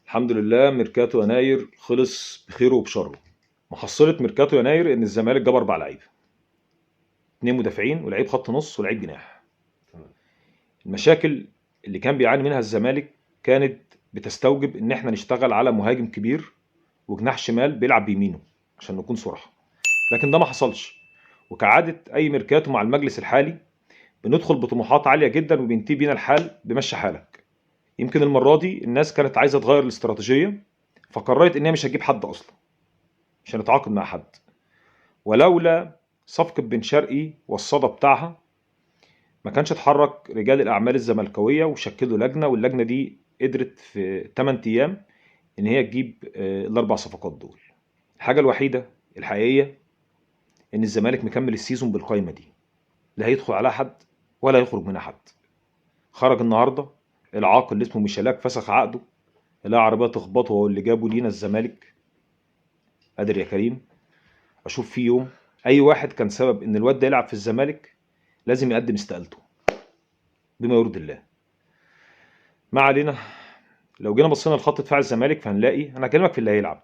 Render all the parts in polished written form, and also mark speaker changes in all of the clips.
Speaker 1: الحمد لله ميركاتو يناير خلص بخيره وبشره. محصلة ميركاتو يناير ان الزمالك جاب 4 لعيبه، 2 مدافعين ولعيب خط نص ولعيب جناح. المشاكل اللي كان بيعاني منها الزمالك كانت بتستوجب ان احنا نشتغل على مهاجم كبير وجناح شمال بيلعب بيمينه عشان نكون صراحة، لكن ده ما حصلش. وكعادة اي ميركاتو مع المجلس الحالي بندخل بطموحات عالية جدا وبينتهي بينا الحال بمشي حالك. يمكن المرة دي الناس كانت عايزة تغير الاستراتيجية، فقررت ان هي مش هتجيب حد اصلا، مش هنتعاقد مع حد. ولولا صفقة بن شرقي والصدى بتاعها ما كانش اتحرك رجال الأعمال الزملكاوية وشكلوا لجنة، واللجنة دي قدرت في 8 أيام إن هي تجيب ال4 صفقات دول. الحاجة الوحيدة الحقيقية إن الزمالك مكمل السيزون بالقايمة دي، لا هيدخل عليها حد ولا هيخرج منها حد. خرج النهاردة العاقل اللي اسمه ميشيلاك، فسخ عقده، لا عربية تخبطه، هو اللي جابه لينا الزمالك. قادر يا كريم أشوف فيه يوم أي واحد كان سبب إن الواد ده يلعب في الزمالك لازم يقدم استقالته بما يرضي الله. ما علينا. لو جينا بصينا لخط دفاع الزمالك فهنلاقي، انا هكلمك في اللي هيلعب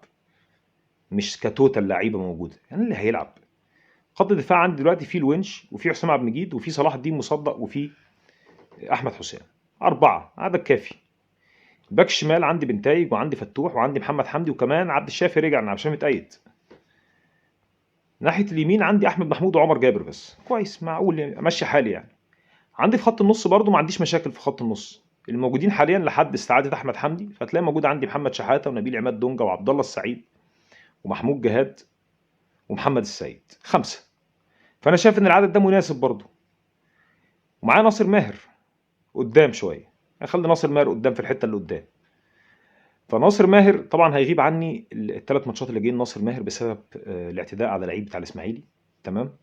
Speaker 1: مش كتوتال لعيبه موجوده، يعني اللي هيلعب. خط الدفاع عندي دلوقتي فيه الونش وفيه حسام عبد المجيد وفيه صلاح الدين مصدق وفيه احمد حسام، 4 عدد كافي. الباك الشمال عندي بنتايج وعندي فتوح وعندي محمد حمدي وكمان عبد الشافي رجع من عشان متأيد. ناحيه اليمين عندي احمد محمود وعمر جابر، بس كويس معقول يعني، امشي حالي يعني. عندي في خط النص برضو ما عنديش مشاكل في خط النص الموجودين حاليا لحد استعاده احمد حمدي، فتلاقي موجود عندي محمد شحاته ونبيل عماد دونجا وعبد الله السعيد ومحمود جهاد ومحمد السيد، 5. فانا شايف ان العدد ده مناسب برضو. ومعاه ناصر ماهر قدام شويه، اخلي ناصر ماهر قدام في الحته اللي قدام. فناصر ماهر طبعا هيغيب عني ال3 ماتشات اللي جايين ناصر ماهر بسبب الاعتداء على لعيب بتاع الاسماعيلي. تمام.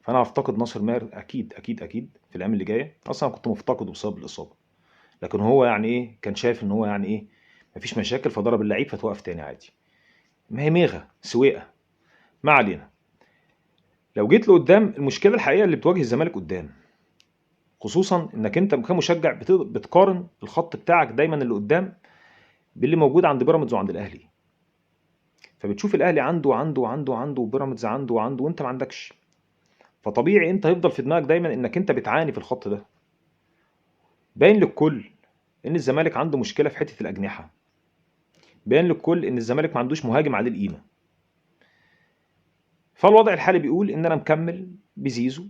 Speaker 1: فانا هفتقد ناصر ماهر اكيد اكيد اكيد في الايام اللي جايه، اصلا كنت مفتقده بسبب الاصابه. لكن هو يعني ايه، كان شايف ان هو يعني ايه مفيش مشاكل فضرب اللعيب فتوقف تاني عادي. ما هي ميغه سويقه. ما علينا. لو جيت لقدام، المشكله الحقيقيه اللي بتواجه الزمالك قدام، خصوصا انك انت كمشجع بتقارن الخط بتاعك دايما اللي قدام باللي موجود عند بيراميدز وعند الاهلي. فبتشوف الاهلي عنده وبيراميدز عنده وانت ما عندكش. فطبيعي انت هيفضل في دماغك دايما انك انت بتعاني في الخط ده. باين للكل ان الزمالك عنده مشكله في حته الاجنحه. باين للكل ان الزمالك ما عندوش مهاجم عليه القيمه. فالوضع الحالي بيقول ان انا مكمل بزيزو،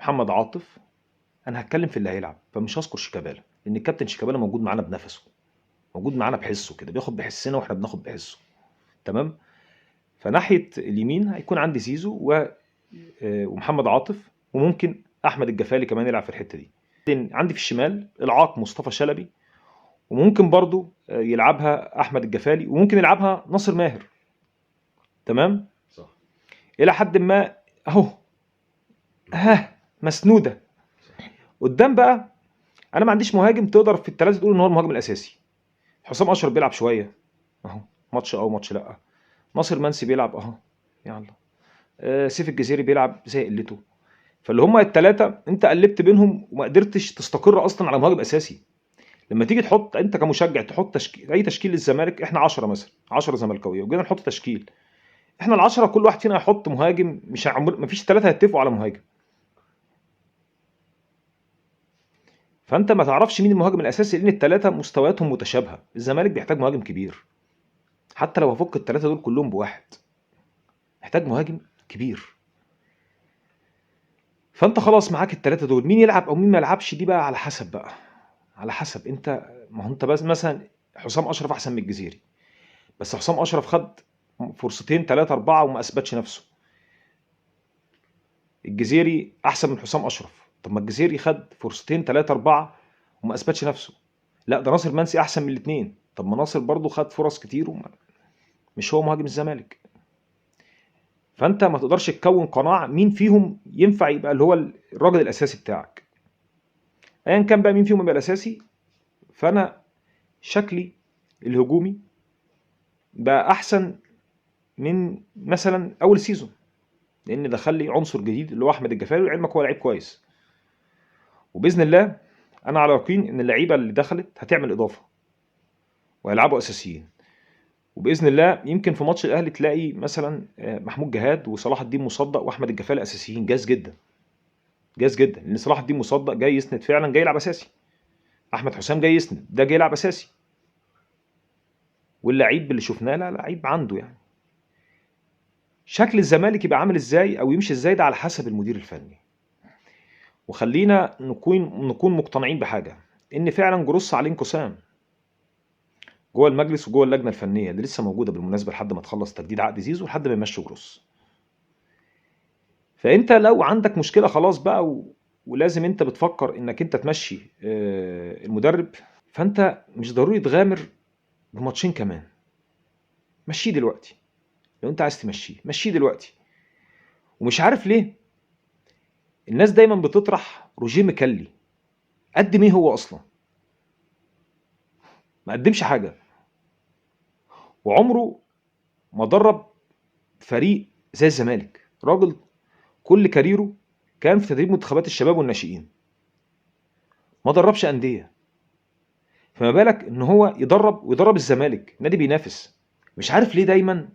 Speaker 1: محمد عاطف. انا هتكلم في اللي هيلعب فمش هذكر شيكابالا، لان الكابتن شيكابالا موجود معانا بنفسه، موجود معانا بحسه كده، بياخد بحسنا واحنا بناخد بحسه. تمام. فناحيه اليمين هيكون عندي زيزو ومحمد عاطف، وممكن احمد الجفالي كمان يلعب في الحته دي. عندي في الشمال العاق مصطفى شلبي، وممكن برضو يلعبها احمد الجفالي، وممكن يلعبها ناصر ماهر. تمام.
Speaker 2: صح.
Speaker 1: الى حد ما اهو، ها مسنوده. قدام بقى انا ما عنديش مهاجم تقدر في ال3 تقول ان هو المهاجم الاساسي. حسام اشرف بيلعب شويه اهو، ماتش او ماتش لا. ناصر منسي بيلعب اهو، يلا. سيف الجزيري بيلعب زي قلته. فاللي هم ال3 انت قلبت بينهم وما قدرتش تستقر اصلا على مهاجم اساسي. لما تيجي تحط انت كمشجع تحط تشكيل، اي تشكيل للزمالك، احنا 10 مثلا، 10 زملكاويه وجينا نحط تشكيل، احنا ال10 كل واحد فينا هيحط مهاجم، مش مفيش 3 هيتفقوا على مهاجم. فانت ما تعرفش مين المهاجم الاساسي لان ال3 مستوياتهم متشابهه. الزمالك بيحتاج مهاجم كبير، حتى لو هفك ال3 دول كلهم بواحد محتاج مهاجم كبير. فانت خلاص معاك ال3 دول، مين يلعب او مين ما يلعبش دي بقى على حسب بقى، على حسب انت. ما هو انت بس مثلا حسام اشرف احسن من الجزيري، بس حسام اشرف خد فرصتين 3 4 وما اثبتش نفسه. الجزيري احسن من حسام اشرف، طب ما الجزيري خد فرصتين 3 4 وما اثبتش نفسه. لا ده ناصر منسي احسن من الاثنين، طب ما ناصر برضه خد فرص كتير مش هو مهاجم الزمالك. فانت ما تقدرش تكون قناعه مين فيهم ينفع يبقى اللي هو الراجل الاساسي بتاعك. ايا كان بقى مين فيهم يبقى الاساسي، فانا شكلي الهجومي بقى احسن من مثلا اول سيزون، لان دخل لي عنصر جديد اللي هو احمد الجفاري، وعلمك هو لعيب كويس. وباذن الله انا على يقين ان اللعيبه اللي دخلت هتعمل اضافه. وهيلعبوا اساسيين. وباذن الله يمكن في ماتش الاهلي تلاقي مثلا محمود جهاد وصلاح الدين مصدق واحمد الجفال اساسيين، جاز جدا، جاز جدا، لان صلاح الدين مصدق جاي يسند فعلا، جاي يلعب اساسي. احمد حسام جاي يسند، ده جاي يلعب اساسي. واللعيب اللي شفناه لا لعيب عنده يعني. شكل الزمالك يبقى عامل ازاي او يمشي ازاي ده على حسب المدير الفني. وخلينا نكون مقتنعين بحاجه، ان فعلا جروس عليه انقسام جوه المجلس وجوه اللجنه الفنيه اللي لسه موجوده بالمناسبه لحد ما تخلص تجديد عقد زيزو لحد ما يمشي جروس. فانت لو عندك مشكله خلاص بقى ولازم انت بتفكر انك انت تمشي المدرب، فانت مش ضروري تغامر بماتشين كمان. مشيه دلوقتي، لو انت عايز تمشيه مشيه دلوقتي. ومش عارف ليه الناس دايما بتطرح روجيه ميكالي. قدم ايه هو اصلا؟ ما قدمش حاجه، وعمره ما درب فريق زي الزمالك. راجل كل كاريره كان في تدريب منتخبات الشباب والناشئين، ما دربش انديه. فما بالك ان هو يدرب الزمالك، نادي بينافس. مش عارف ليه دايما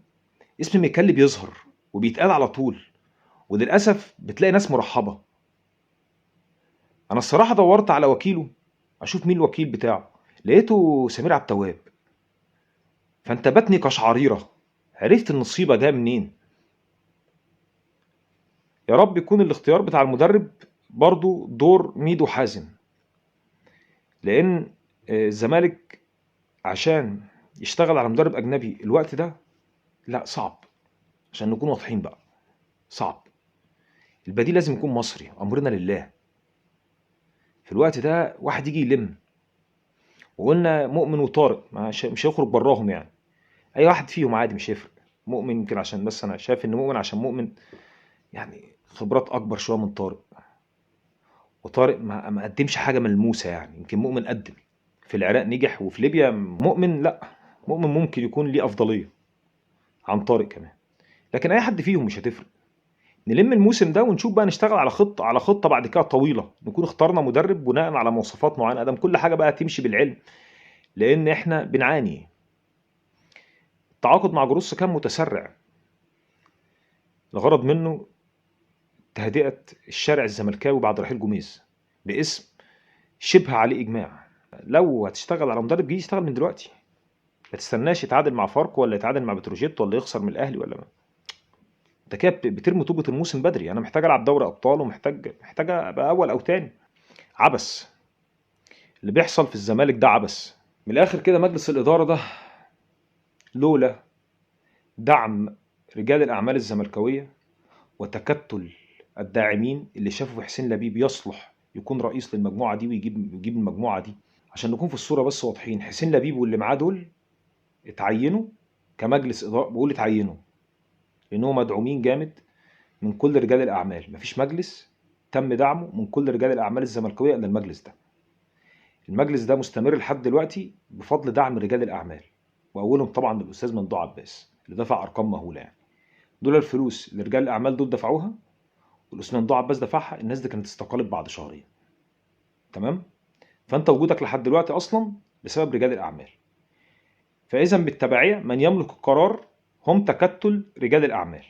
Speaker 1: اسم ميكالي بيظهر وبيتقال على طول، وللاسف بتلاقي ناس مرحبه. انا الصراحه دورت على وكيله اشوف مين الوكيل بتاعه، لقيته سمير عبد التواب. فانت بتني كشعريره، عرفت النصيبه ده منين؟ يا رب يكون الاختيار بتاع المدرب برضو دور ميدو حازم، لان الزمالك عشان يشتغل على مدرب اجنبي الوقت ده لا صعب، عشان نكون واضحين بقى صعب. البديل لازم يكون مصري، امرنا لله. في الوقت ده واحد يجي يلم، وقلنا مؤمن وطارق مش هيخرج براهم يعني، اي واحد فيهم عادي مش هيفرق. مؤمن يمكن عشان بس انا شايف ان مؤمن عشان مؤمن يعني خبرات اكبر شويه من طارق، وطارق ما قدمش حاجه ملموسه يعني. يمكن مؤمن قدم في العراق نجح، وفي ليبيا مؤمن لا، مؤمن ممكن يكون ليه افضليه عن طارق كمان، لكن اي حد فيهم مش هتفرق. نلم الموسم ده ونشوف بقى نشتغل على خطه بعد كده طويله، نكون اخترنا مدرب بناء على مواصفات معينه، ادم كل حاجه بقى تمشي بالعلم، لان احنا بنعاني. التعاقد مع جروس كان متسرع، الغرض منه تهدئه الشارع الزملكاوي بعد رحيل جوميز باسم شبه عليه اجماع. لو هتشتغل على مدرب جديد اشتغل من دلوقتي، ما تستناش يتعادل مع فاركو ولا يتعادل مع بتروجيت ولا يخسر من الاهلي ولا ما. انت كده بترمي طوبه الموسم بدري. انا محتاج العب دوري ابطال ومحتاج ابقى اول او تاني. عبث اللي بيحصل في الزمالك ده، عبث من الاخر كده. مجلس الاداره ده لولا دعم رجال الاعمال الزملكاويه وتكتل الداعمين اللي شافوا في حسين لبيب يصلح يكون رئيس للمجموعه دي ويجيب المجموعه دي. عشان نكون في الصوره بس واضحين، حسين لبيب واللي معاه دول اتعينوا كمجلس اداره، بقول اتعينوا لانهم مدعومين جامد من كل رجال الاعمال. مفيش مجلس تم دعمه من كل رجال الاعمال الزملكاويه الا المجلس ده. المجلس ده مستمر لحد دلوقتي بفضل دعم رجال الاعمال، واولهم طبعا الاستاذ ممدوح عباس اللي دفع ارقام مهوله يعني. دول الفلوس اللي رجال الاعمال دول دفعوها والاستاذ ممدوح عباس دفعها، الناس دي كانت استقالت بعد شهرين. تمام؟ فانت وجودك لحد دلوقتي اصلا بسبب رجال الاعمال. فاذا بالتبعيه من يملك القرار هم تكتل رجال الاعمال،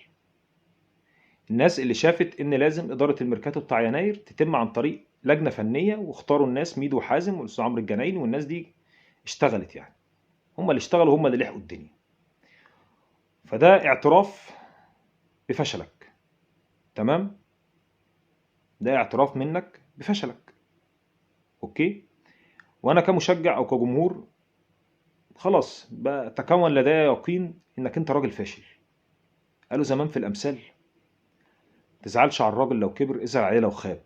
Speaker 1: الناس اللي شافت ان لازم اداره الميركاتو بتاع يناير تتم عن طريق لجنه فنيه، واختاروا الناس ميدو وحازم والاستاذ عمرو الجنايني، والناس دي اشتغلت يعني، هم اللي اشتغلوا، هم اللي لحقوا الدنيا. فده اعتراف بفشلك. تمام؟ ده اعتراف منك بفشلك. اوكي؟ وانا كمشجع او كجمهور خلاص بقى تكون لدي يقين انك انت راجل فاشل. قالوا زمان في الامثال تزعلش على الراجل لو كبر، ازعل عليه لو خاب.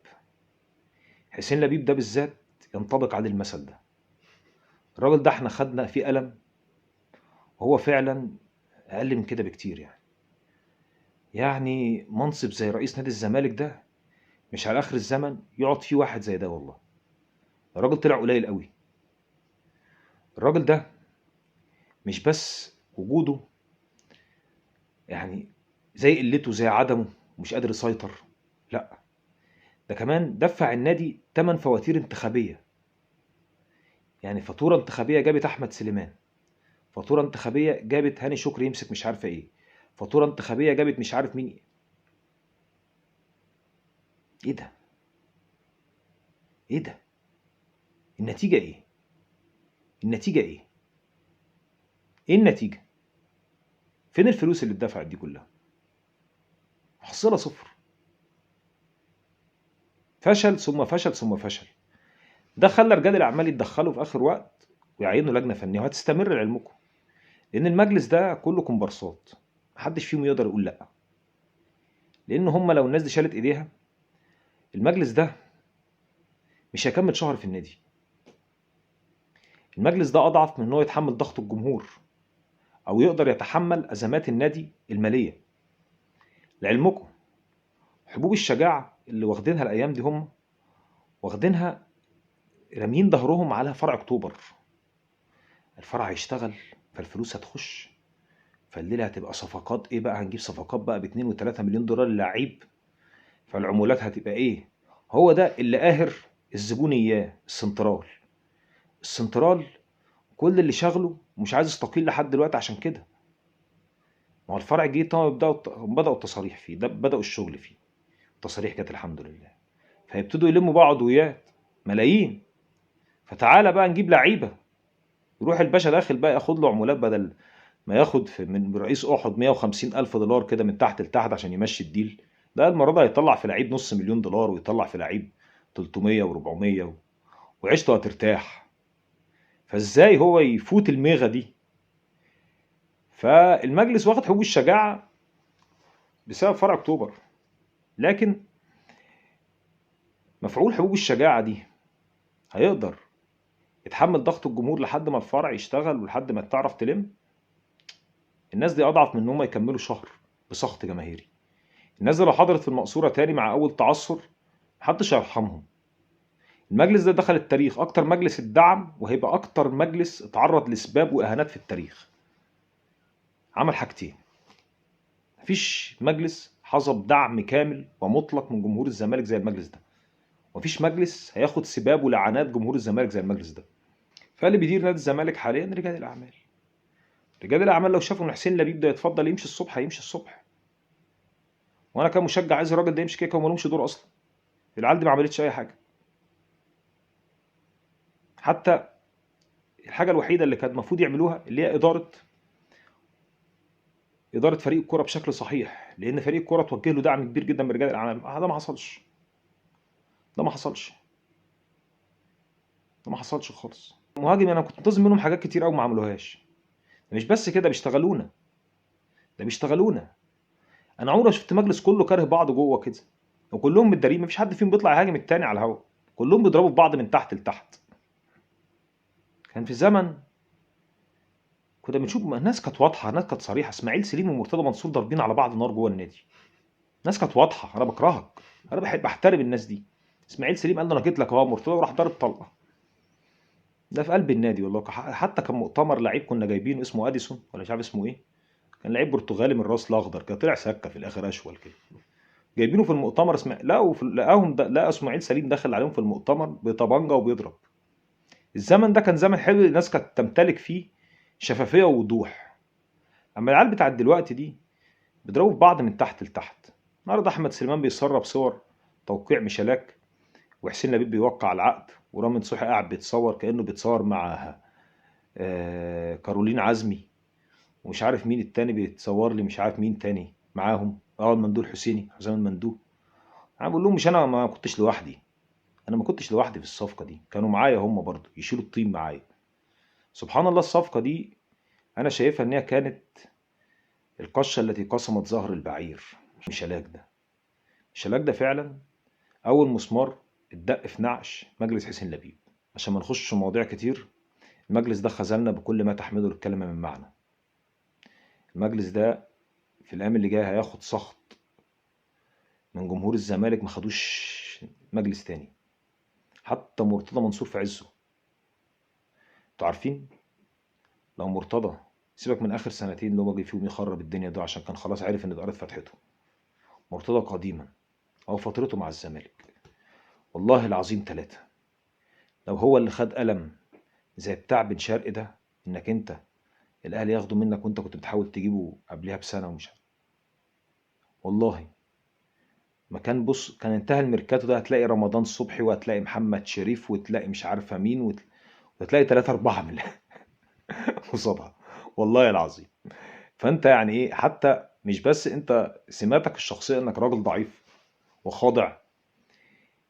Speaker 1: حسين لبيب ده بالذات ينطبق عليه المثل ده. الراجل ده احنا خدنا فيه قلم، وهو فعلا اقل من كده بكتير يعني منصب زي رئيس نادي الزمالك ده مش على اخر الزمن يقعد فيه واحد زي ده. والله الراجل طلع قليل قوي. الراجل ده مش بس وجوده يعني زي قلته زي عدمه مش قادر يسيطر، لا ده كمان دفع النادي 8 فواتير انتخابية. يعني فاتورة انتخابية جابت احمد سليمان، فاتوره انتخابيه جابت هاني شكري يمسك مش عارفه ايه، فاتوره انتخابيه جابت مش عارف مين. ايه ده؟ ايه ده؟ النتيجه ايه؟ النتيجه ايه؟ ايه النتيجه؟ فين الفلوس اللي اتدفعت دي كلها؟ محصله صفر. فشل ثم فشل ثم فشل. ده خلى رجال الاعمال يتدخلوا في اخر وقت ويعينوا لجنه فنيه، وهتستمر لعلمكم، لان المجلس ده كله كومبارسات، محدش فيهم يقدر يقول لا. لان هم لو الناس دي شالت ايديها، المجلس ده مش هيكمل شهر في النادي. المجلس ده اضعف من ان هو يتحمل ضغط الجمهور او يقدر يتحمل ازمات النادي الماليه. لعلمكم، حبوب الشجاعه اللي واخدينها الايام دي هم واخدينها راميين ظهرهم على فرع اكتوبر. الفرع هيشتغل، فالفلوس هتخش، فالليله هتبقى صفقات ايه بقى، هنجيب صفقات بقى ب 2 و3 مليون دولار للعيب، فالعمولات هتبقى ايه. هو ده اللي قاهر الزبون اياه، السنترال. السنترال كل اللي شغله مش عايز يستقيل لحد دلوقتي عشان كده. ما هو الفرع جه طبعا بدأوا التصاريح فيه، ده بدأوا الشغل فيه، التصاريح جت الحمد لله، فيبتدوا يلموا بقى عضويات ملايين. فتعالى بقى نجيب لعيبه، يروح الباشا داخل بقى ياخد له عمولات، بدل ما ياخد من رئيس احد 150 الف دولار كده من تحت لتحت عشان يمشي الديل. ده المره ده هيطلع في لعيب نص مليون دولار، ويطلع في لعيب 300 و400 وعيشته هترتاح. فازاي هو يفوت الميغه دي؟ فالمجلس واخد حقوق الشجاعه بسبب فرع اكتوبر، لكن مفعول حقوق الشجاعه دي هيقدر يتحمل ضغط الجمهور لحد ما الفرع يشتغل ولحد ما تعرف تلم؟ الناس دي اضعف من ان هم يكملوا شهر بسخط جماهيري. الناس دي لو حضرت في المقصوره تاني مع اول تعثر محدش هيرحمهم. المجلس ده دخل التاريخ اكتر مجلس اتدعم، وهيبقى اكتر مجلس اتعرض لسباب واهانات في التاريخ. عمل حاجتين: مفيش مجلس حظى بدعم كامل ومطلق من جمهور الزمالك زي المجلس ده، ومفيش مجلس هياخد سباب ولعنات جمهور الزمالك زي المجلس ده. فاللي بيدير نادي الزمالك حاليا رجال الاعمال. رجال الاعمال لو شافوا ان حسين لبيب ده يتفضل يمشي الصبح هيمشي الصبح، وانا كمشجع عايز الراجل ده يمشي كده، وما لهمش دور اصلا. العيال دي ما عملتش اي حاجه. حتى الحاجه الوحيده اللي كان المفروض يعملوها اللي هي اداره فريق الكوره بشكل صحيح، لان فريق الكوره توجه له دعم كبير جدا من رجال الاعمال. ده ما حصلش. ده ما حصلش. ده ما حصلش خالص. مهاجم انا كنت منتظر منهم حاجات كتير قوي ما عملوهاش. ده مش بس كده، بيشتغلونا. ده بيشتغلونا. انا عمري ما شفت مجلس كله كاره بعض جوه كده، وكلهم متدارين، مفيش حد فيهم بيطلع يهاجم التاني على الهوا، كلهم بيضربوا في بعض من تحت لتحت. كان في زمن كنا بنشوف الناس كانت واضحه، الناس كانت صريحه. اسماعيل سليم ومرتضى منصور ضاربين على بعض نار جوه النادي. الناس كانت واضحه. انا بكرهك، انا بحب احترم الناس دي. اسماعيل سليم قال له انا جيت لك اهو، مرتضى وراح ضارب طلقه. ده في قلب النادي والله. حتى كان مؤتمر لعيب كنا جايبينه اسمه اديسون ولا مش عارف اسمه ايه، كان لعيب برتغالي من راس الاخضر كده، طلع سكه في الاخر اشول كده. جايبينه في المؤتمر، لقوا اسماعيل سليم داخل عليهم في المؤتمر بطبنجه وبيضرب. الزمن ده كان زمن حلو، الناس كانت تمتلك فيه شفافيه ووضوح. اما العيال بتاعت دلوقتي دي بيضربوا في بعض من تحت لتحت. النهارده احمد سليمان بيسرب صور توقيع ميشالاك، وحسين لبيب بيوقع العقد، ورامي صبحي قاعد بيتصور كانه بيتصور مع كارولين عزمي، ومش عارف مين التاني بيتصور لي، مش عارف مين تاني معاهم، المندوب الحسيني، حسام المندوب. انا بقول لهم مش انا ما كنتش لوحدي، انا ما كنتش لوحدي في الصفقه دي، كانوا معايا هم برضو يشيلوا الطين معايا. سبحان الله، الصفقه دي انا شايفها ان هي كانت القشه التي قسمت ظهر البعير. ميشالاك ده، ميشالاك ده فعلا اول مسمار اتدق في نعش مجلس حسين لبيب. عشان ما نخش في مواضيع كتير، المجلس ده خذلنا بكل ما تحمله الكلمه من معنى. المجلس ده في الايام اللي جايه هياخد سخط من جمهور الزمالك ما خدوش مجلس تاني. حتى مرتضى منصور في عزه. انتوا عارفين لو مرتضى، سيبك من اخر سنتين اللي هو جه فيهم يخرب الدنيا ده عشان كان خلاص عارف ان اتقرت فتحته، مرتضى قديما او فترته مع الزمالك، والله العظيم ثلاثة، لو هو اللي خد قلم زي بتاع بن شرقي ده، انك انت الاهلي ياخدوا منك وانت كنت بتحاول تجيبه قبلها بسنه ومش عارف. والله ما كان، بص كان انتهى الميركاتو ده هتلاقي رمضان صبحي وهتلاقي محمد شريف وتلاقي مش عارفه مين وتلاقي 3 4 من قصادها، والله العظيم. فانت يعني ايه، حتى مش بس انت سماتك الشخصيه انك راجل ضعيف وخاضع،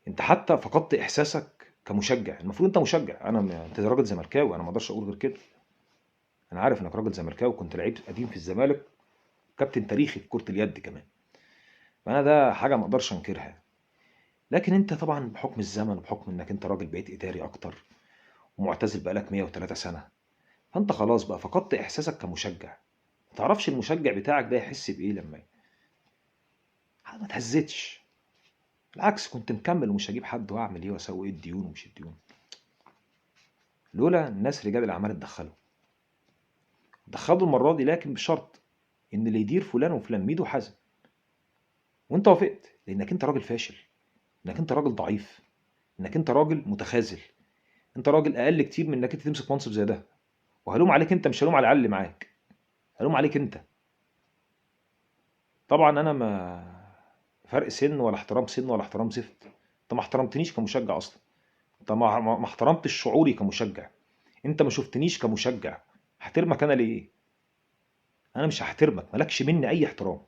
Speaker 1: انت حتى فقدت احساسك كمشجع. المفروض انت مشجع، انت راجل زملكاوي، انا ما اقدرش اقول غير كده. انا عارف انك راجل زملكاوي، كنت لعيب قديم في الزمالك، كابتن تاريخي في كرة اليد كمان، فانا ده حاجة ما اقدرش انكرها. لكن انت طبعا بحكم الزمن وبحكم انك انت راجل بقيت اداري اكتر ومعتزل بقالك 103 سنة، فانت خلاص بقى فقدت احساسك كمشجع. ما تعرفش المشجع بتاعك ده يحس بايه لما ما تهزتش. بالعكس كنت مكمل ومش هجيب حد واعمل ايه واسوي ايه، الديون ومش الديون. لولا الناس رجال الاعمال اتدخلوا المرة دي، لكن بشرط ان اللي يدير فلان وفلان ميدو حازم. وانت وافقت لانك انت راجل فاشل، انك انت راجل ضعيف، انك انت راجل متخاذل، انت راجل اقل كتير من انك انت تمسك منصب زي ده. وهلوم عليك انت، مش هلوم على العيال اللي معاك، هلوم عليك انت. طبعا انا ما فرق سن ولا احترام سن ولا احترام زفت. انت ما احترمتنيش كمشجع اصلا، انت ما احترمتش شعوري كمشجع، انت ما شفتنيش كمشجع. هحترمك انا ليه؟ انا مش هحترمك، مالكش مني اي احترام.